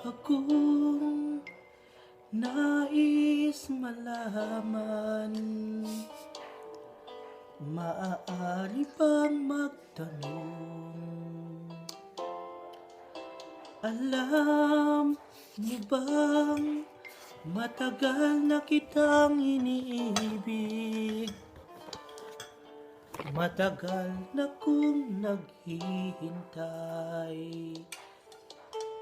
akong nais malaman. Maaari bang magtanong? Alam mo bang matagal na kitang iniibig? Matagal na kong naghihintay.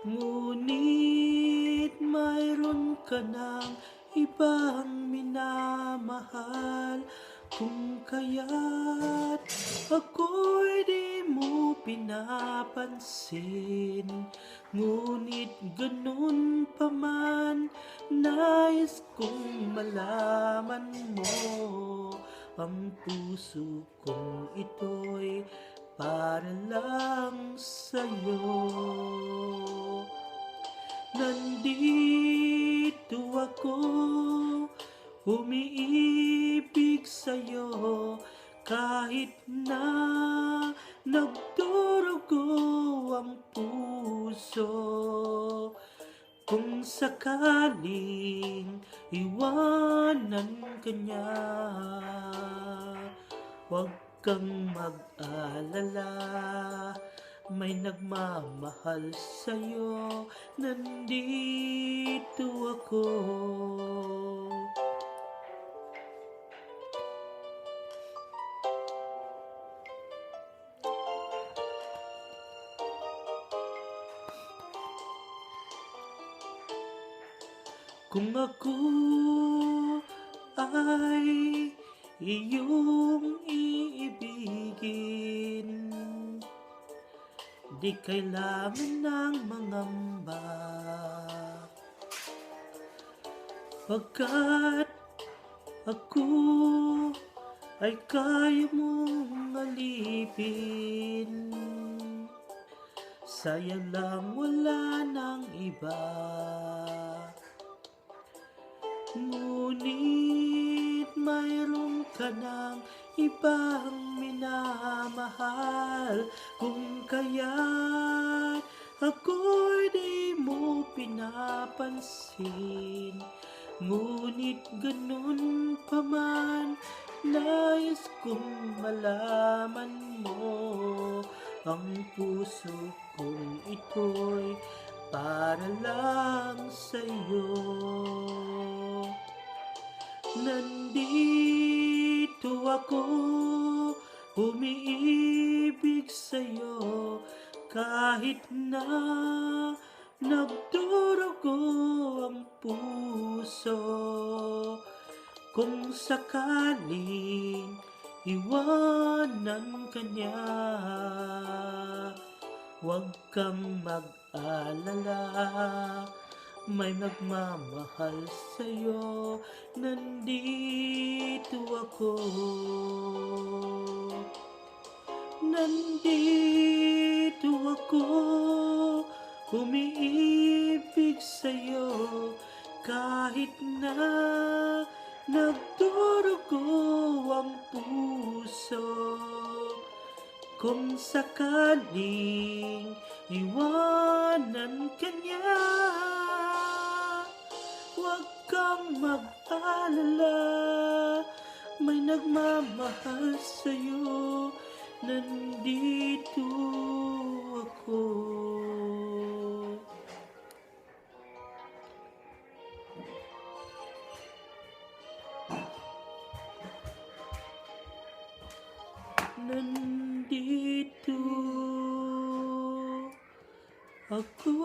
Ngunit mayroon ka ng ibang minamahal, kung kaya't ako'y di mo pinapansin. Ngunit ganun pa man, nais kong malaman mo, ang puso kong ito'y para lang sa'yo. Nandito ako, umiibig sa'yo, kahit na nagdurugo ang puso. Kung sakaling iwanan ka niya, huwag kang mag-alala, may nagmamahal sa'yo, nandito ako. Kung ako ay iyong iibigin, di kailangan ng mangamba, pagkat ako ay kaya mong alipin. Saya lang, wala nang iba. Ngunit mayroon ka ng ibang minamahal, kung kaya't ako'y di mo pinapansin. Ngunit ganun pa man, nais kong malaman mo, ang puso kong ito'y para lang sa'yo. Nandito ako, umiibig sa'yo, kahit na nagdurugo ang puso. Kung sakaling iwanan ka niya, huwag kang mag-alala, may nagmamahal sa'yo, nandito ako. Nandito ako, umiibig sa'yo, kahit na nagdurugo ang puso. Kung sakaling iwanan ka niya, huwag kang mag-alala, may nagmamahal sa'yo, nandito ako. Nandito ako.